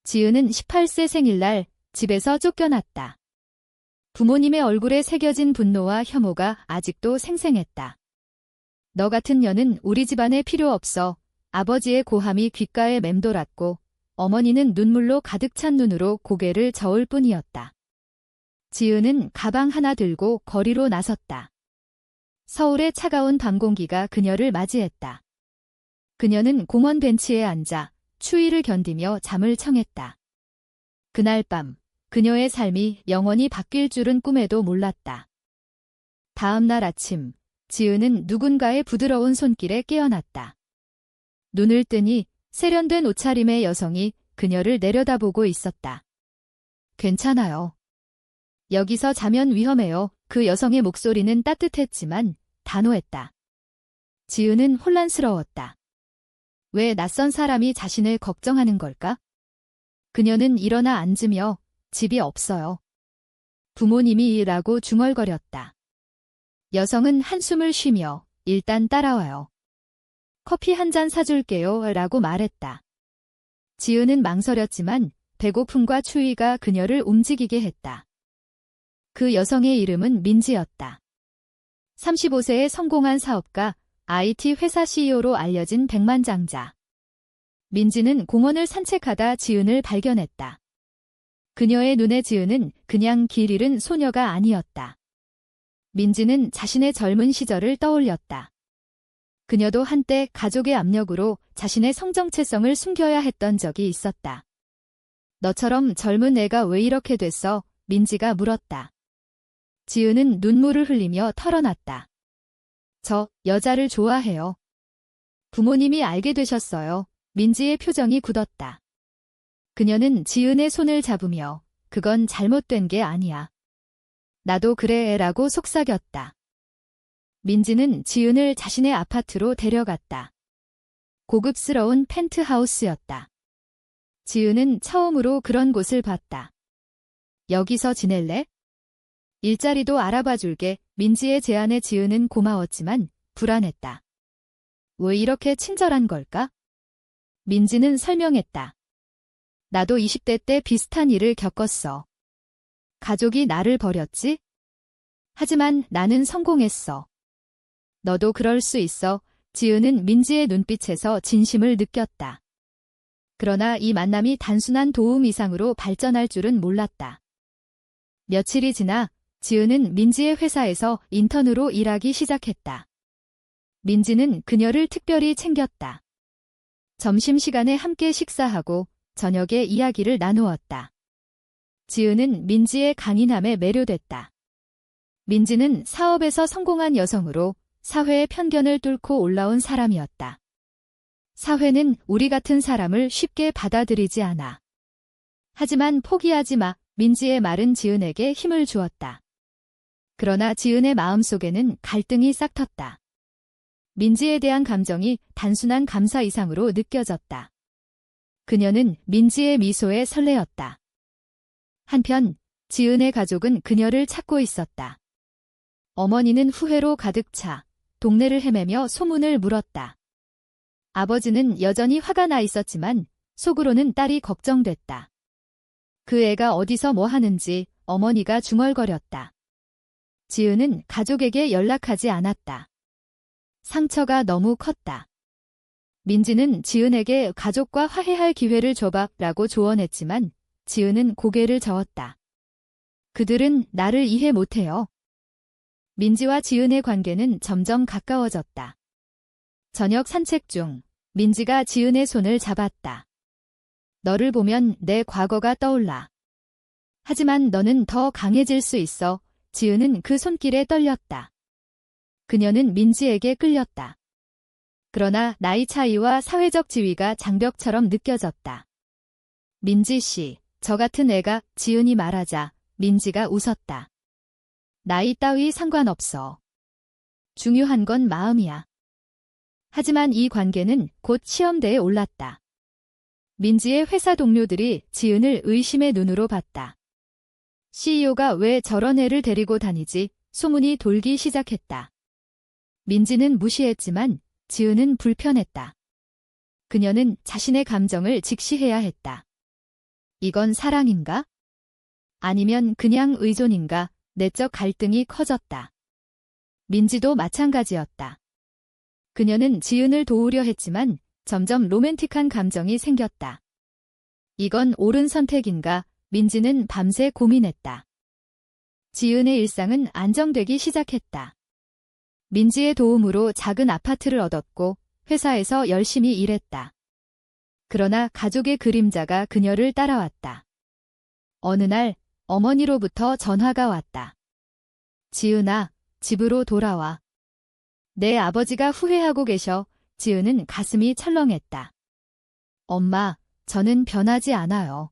지은은 18세 생일날 집에서 쫓겨났다. 부모님의 얼굴에 새겨진 분노와 혐오가 아직도 생생했다. 너 같은 년은 우리 집안에 필요 없어. 아버지의 고함이 귓가에 맴돌았고 어머니는 눈물로 가득 찬 눈으로 고개를 저을 뿐이었다. 지은은 가방 하나 들고 거리로 나섰다. 서울의 차가운 밤 공기가 그녀를 맞이했다. 그녀는 공원 벤치에 앉아 추위를 견디며 잠을 청했다. 그날 밤 그녀의 삶이 영원히 바뀔 줄은 꿈에도 몰랐다. 다음 날 아침 지은은 누군가의 부드러운 손길에 깨어났다. 눈을 뜨니 세련된 옷차림의 여성이 그녀를 내려다보고 있었다. 괜찮아요. 여기서 자면 위험해요. 그 여성의 목소리는 따뜻했지만 단호했다. 지은은 혼란스러웠다. 왜 낯선 사람이 자신을 걱정하는 걸까? 그녀는 일어나 앉으며 집이 없어요. 부모님이 일하고 중얼거렸다. 여성은 한숨을 쉬며 일단 따라와요. 커피 한 잔 사줄게요 라고 말했다. 지은은 망설였지만 배고픔과 추위가 그녀를 움직이게 했다. 그 여성의 이름은 민지였다. 35세의 성공한 사업가, IT 회사 CEO로 알려진 백만장자. 민지는 공원을 산책하다 지은을 발견했다. 그녀의 눈에 지은은 그냥 길 잃은 소녀가 아니었다. 민지는 자신의 젊은 시절을 떠올렸다. 그녀도 한때 가족의 압력으로 자신의 성정체성을 숨겨야 했던 적이 있었다. 너처럼 젊은 애가 왜 이렇게 됐어? 민지가 물었다. 지은은 눈물을 흘리며 털어놨다. 저 여자를 좋아해요. 부모님이 알게 되셨어요. 민지의 표정이 굳었다. 그녀는 지은의 손을 잡으며 그건 잘못된 게 아니야. 나도 그래 라고 속삭였다. 민지는 지은을 자신의 아파트로 데려갔다. 고급스러운 펜트하우스였다. 지은은 처음으로 그런 곳을 봤다. 여기서 지낼래? 일자리도 알아봐 줄게. 민지의 제안에 지은은 고마웠지만 불안했다. 왜 이렇게 친절한 걸까? 민지는 설명했다. 나도 20대 때 비슷한 일을 겪었어. 가족이 나를 버렸지? 하지만 나는 성공했어. 너도 그럴 수 있어. 지은은 민지의 눈빛에서 진심을 느꼈다. 그러나 이 만남이 단순한 도움 이상으로 발전할 줄은 몰랐다. 며칠이 지나 지은은 민지의 회사에서 인턴으로 일하기 시작했다. 민지는 그녀를 특별히 챙겼다. 점심시간에 함께 식사하고 저녁에 이야기를 나누었다. 지은은 민지의 강인함에 매료됐다. 민지는 사업에서 성공한 여성으로 사회의 편견을 뚫고 올라온 사람이었다. 사회는 우리 같은 사람을 쉽게 받아들이지 않아. 하지만 포기하지 마. 민지의 말은 지은에게 힘을 주었다. 그러나 지은의 마음속에는 갈등이 싹텄다. 민지에 대한 감정이 단순한 감사 이상으로 느껴졌다. 그녀는 민지의 미소에 설레었다. 한편 지은의 가족은 그녀를 찾고 있었다. 어머니는 후회로 가득 차 동네를 헤매며 소문을 물었다. 아버지는 여전히 화가 나 있었지만 속으로는 딸이 걱정됐다. 그 애가 어디서 뭐 하는지 어머니가 중얼거렸다. 지은은 가족에게 연락하지 않았다. 상처가 너무 컸다. 민지는 지은에게 가족과 화해할 기회를 줘봐 라고 조언했지만 지은은 고개를 저었다. 그들은 나를 이해 못해요. 민지와 지은의 관계는 점점 가까워졌다. 저녁 산책 중 민지가 지은의 손을 잡았다. 너를 보면 내 과거가 떠올라. 하지만 너는 더 강해질 수 있어. 지은은 그 손길에 떨렸다. 그녀는 민지에게 끌렸다. 그러나 나이 차이와 사회적 지위가 장벽처럼 느껴졌다. 민지 씨, 저 같은 애가 지은이 말하자 민지가 웃었다. 나이 따위 상관없어. 중요한 건 마음이야. 하지만 이 관계는 곧 시험대에 올랐다. 민지의 회사 동료들이 지은을 의심의 눈으로 봤다. CEO가 왜 저런 애를 데리고 다니지? 소문이 돌기 시작했다. 민지는 무시했지만 지은은 불편했다. 그녀는 자신의 감정을 직시해야 했다. 이건 사랑인가? 아니면 그냥 의존인가? 내적 갈등이 커졌다. 민지도 마찬가지였다. 그녀는 지은을 도우려 했지만 점점 로맨틱한 감정이 생겼다. 이건 옳은 선택인가? 민지는 밤새 고민했다. 지은의 일상은 안정되기 시작했다. 민지의 도움으로 작은 아파트를 얻었고 회사에서 열심히 일했다. 그러나 가족의 그림자가 그녀를 따라왔다. 어느 날 어머니로부터 전화가 왔다. 지은아, 집으로 돌아와. 내 아버지가 후회하고 계셔. 지은은 가슴이 철렁했다. 엄마, 저는 변하지 않아요.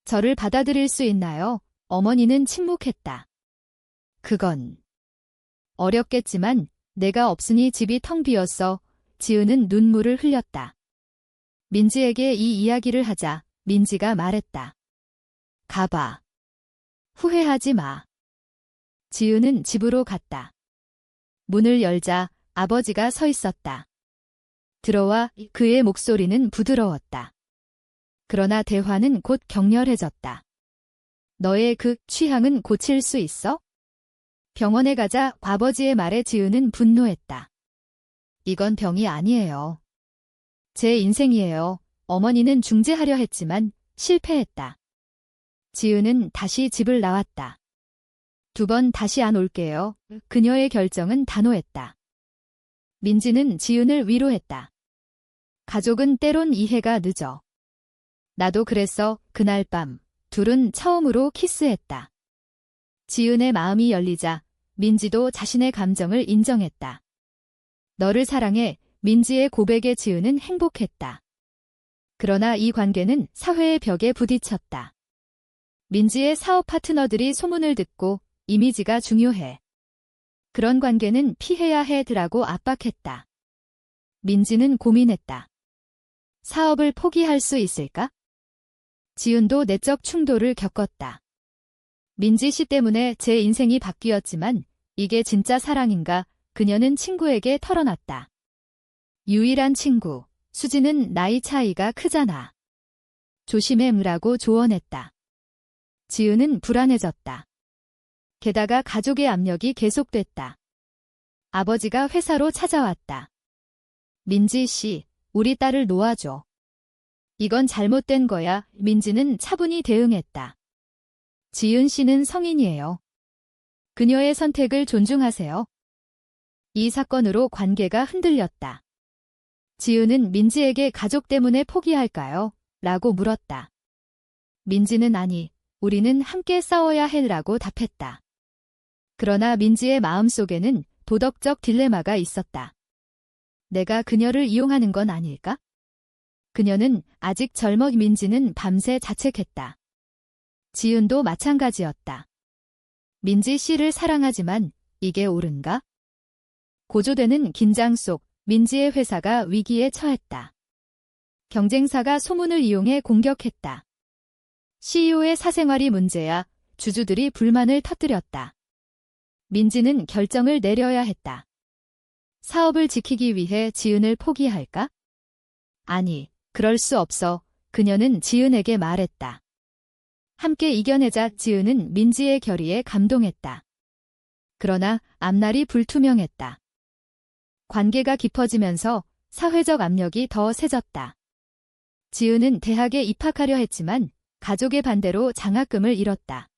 저를 받아들일 수 있나요? 어머니는 침묵했다. 그건 어렵겠지만 내가 없으니 집이 텅 비었어. 지은은 눈물을 흘렸다. 민지에게 이 이야기를 하자 민지가 말했다. 가봐. 후회하지 마. 지은은 집으로 갔다. 문을 열자 아버지가 서 있었다. 들어와. 그의 목소리는 부드러웠다. 그러나 대화는 곧 격렬해졌다. 너의 그 취향은 고칠 수 있어? 병원에 가자. 아버지의 말에 지은은 분노했다. 이건 병이 아니에요. 제 인생이에요. 어머니는 중재하려 했지만 실패했다. 지은은 다시 집을 나왔다. 2번 다시 안 올게요. 그녀의 결정은 단호했다. 민지는 지은을 위로했다. 가족은 때론 이해가 늦어. 나도 그랬어. 그날 밤 둘은 처음으로 키스했다. 지은의 마음이 열리자 민지도 자신의 감정을 인정했다. 너를 사랑해. 민지의 고백에 지은은 행복했다. 그러나 이 관계는 사회의 벽에 부딪혔다. 민지의 사업 파트너들이 소문을 듣고 이미지가 중요해. 그런 관계는 피해야 해라고 압박했다. 민지는 고민했다. 사업을 포기할 수 있을까? 지은도 내적 충돌을 겪었다. 민지 씨 때문에 제 인생이 바뀌었지만 이게 진짜 사랑인가? 그녀는 친구에게 털어놨다. 유일한 친구, 수지는 나이 차이가 크잖아. 조심해라고 조언했다. 지은은 불안해졌다. 게다가 가족의 압력이 계속됐다. 아버지가 회사로 찾아왔다. 민지 씨, 우리 딸을 놓아줘. 이건 잘못된 거야. 민지는 차분히 대응했다. 지은 씨는 성인이에요. 그녀의 선택을 존중하세요. 이 사건으로 관계가 흔들렸다. 지은은 민지에게 가족 때문에 포기할까요? 라고 물었다. 민지는 아니, 우리는 함께 싸워야 해라고 답했다. 그러나 민지의 마음속에는 도덕적 딜레마가 있었다. 내가 그녀를 이용하는 건 아닐까? 그녀는 아직 젊어. 민지는 밤새 자책했다. 지은도 마찬가지였다. 민지 씨를 사랑하지만 이게 옳은가? 고조되는 긴장 속 민지의 회사가 위기에 처했다. 경쟁사가 소문을 이용해 공격했다. CEO의 사생활이 문제야. 주주들이 불만을 터뜨렸다. 민지는 결정을 내려야 했다. 사업을 지키기 위해 지은을 포기할까? 아니, 그럴 수 없어. 그녀는 지은에게 말했다. 함께 이겨내자. 지은은 민지의 결의에 감동했다. 그러나 앞날이 불투명했다. 관계가 깊어지면서 사회적 압력이 더 세졌다. 지은은 대학에 입학하려 했지만 가족의 반대로 장학금을 잃었다.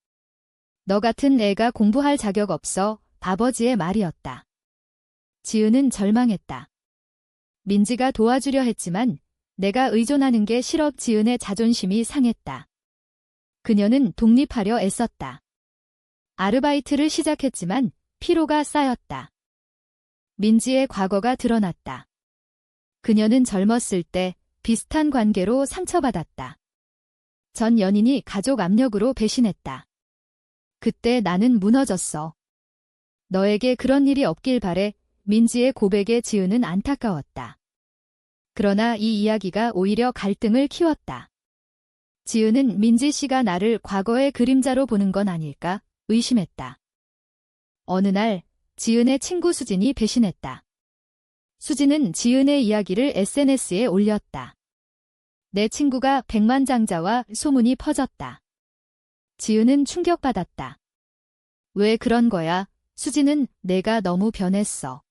너 같은 애가 공부할 자격 없어. 아버지의 말이었다. 지은은 절망했다. 민지가 도와주려 했지만 내가 의존하는 게 싫어. 지은의 자존심이 상했다. 그녀는 독립하려 애썼다. 아르바이트를 시작했지만 피로가 쌓였다. 민지의 과거가 드러났다. 그녀는 젊었을 때 비슷한 관계로 상처받았다. 전 연인이 가족 압력으로 배신했다. 그때 나는 무너졌어. 너에게 그런 일이 없길 바래. 민지의 고백에 지은은 안타까웠다. 그러나 이 이야기가 오히려 갈등을 키웠다. 지은은 민지 씨가 나를 과거의 그림자로 보는 건 아닐까 의심했다. 어느 날 지은의 친구 수진이 배신했다. 수진은 지은의 이야기를 SNS에 올렸다. 내 친구가 백만장자와 소문이 퍼졌다. 지은은 충격받았다. 왜 그런 거야? 수지는 내가 너무 변했어.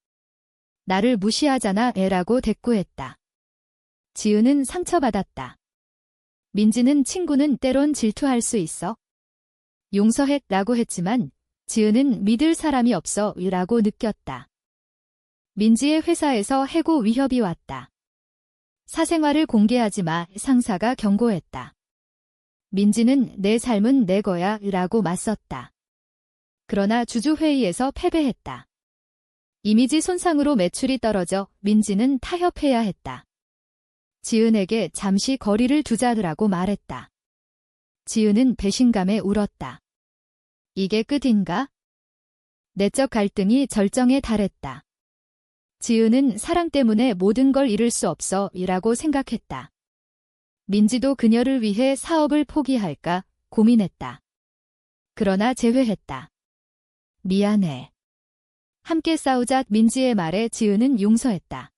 나를 무시하잖아 애라고 대꾸했다. 지은은 상처받았다. 민지는 친구는 때론 질투할 수 있어. 용서해 라고 했지만 지은은 믿을 사람이 없어 라고 느꼈다. 민지의 회사에서 해고 위협이 왔다. 사생활을 공개하지 마 상사가 경고했다. 민지는 내 삶은 내 거야 라고 맞섰다. 그러나 주주회의에서 패배했다. 이미지 손상으로 매출이 떨어져 민지는 타협해야 했다. 지은에게 잠시 거리를 두자라고 말했다. 지은은 배신감에 울었다. 이게 끝인가? 내적 갈등이 절정에 달했다. 지은은 사랑 때문에 모든 걸 잃을 수 없어 이라고 생각했다. 민지도 그녀를 위해 사업을 포기할까 고민했다. 그러나 제외했다. 미안해. 함께 싸우자 민지의 말에 지은은 용서했다.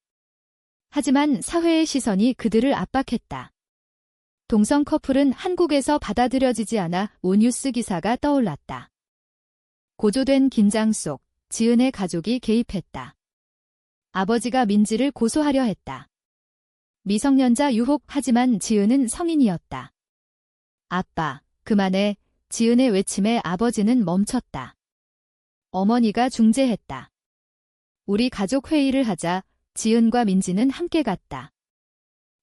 하지만 사회의 시선이 그들을 압박했다. 동성 커플은 한국에서 받아들여지지 않아 오뉴스 기사가 떠올랐다. 고조된 긴장 속 지은의 가족이 개입했다. 아버지가 민지를 고소하려 했다. 미성년자 유혹 하지만 지은은 성인이었다. 아빠, 그만해. 지은의 외침에 아버지는 멈췄다. 어머니가 중재했다. 우리 가족 회의를 하자. 지은과 민지는 함께 갔다.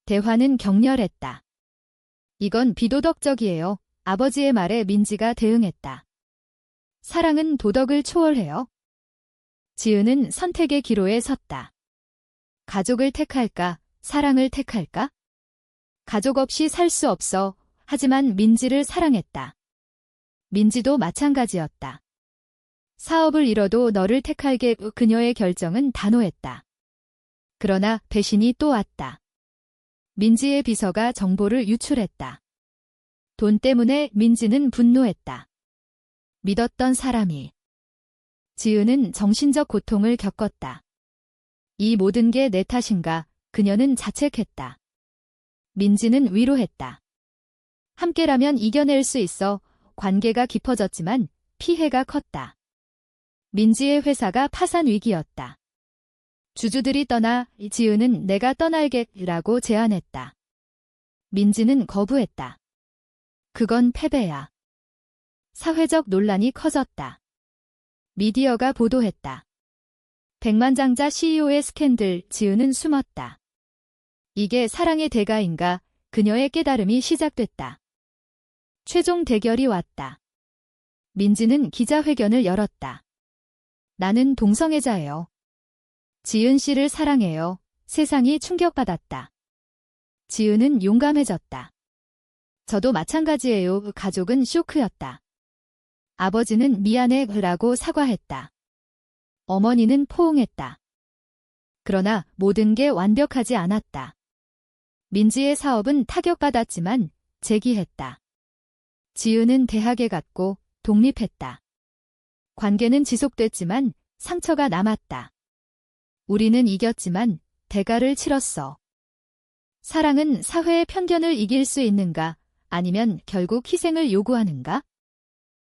대화는 격렬했다. 이건 비도덕적이에요. 아버지의 말에 민지가 대응했다. 사랑은 도덕을 초월해요. 지은은 선택의 기로에 섰다. 가족을 택할까? 사랑을 택할까? 가족 없이 살 수 없어. 하지만 민지를 사랑했다. 민지도 마찬가지였다. 사업을 잃어도 너를 택할게. 그녀의 결정은 단호했다. 그러나 배신이 또 왔다. 민지의 비서가 정보를 유출했다. 돈 때문에 민지는 분노했다. 믿었던 사람이. 지은은 정신적 고통을 겪었다. 이 모든 게 내 탓인가? 그녀는 자책했다. 민지는 위로했다. 함께라면 이겨낼 수 있어. 관계가 깊어졌지만 피해가 컸다. 민지의 회사가 파산 위기였다. 주주들이 떠나 지은은 내가 떠날게라고 제안했다. 민지는 거부했다. 그건 패배야. 사회적 논란이 커졌다. 미디어가 보도했다. 백만장자 CEO의 스캔들. 지은은 숨었다. 이게 사랑의 대가인가? 그녀의 깨달음이 시작됐다. 최종 대결이 왔다. 민지는 기자회견을 열었다. 나는 동성애자예요. 지은 씨를 사랑해요. 세상이 충격받았다. 지은은 용감해졌다. 저도 마찬가지예요. 가족은 쇼크였다. 아버지는 미안해 라고 사과했다. 어머니는 포옹했다. 그러나 모든 게 완벽하지 않았다. 민지의 사업은 타격받았지만 재기했다. 지은은 대학에 갔고 독립했다. 관계는 지속됐지만 상처가 남았다. 우리는 이겼지만 대가를 치렀어. 사랑은 사회의 편견을 이길 수 있는가? 아니면 결국 희생을 요구하는가?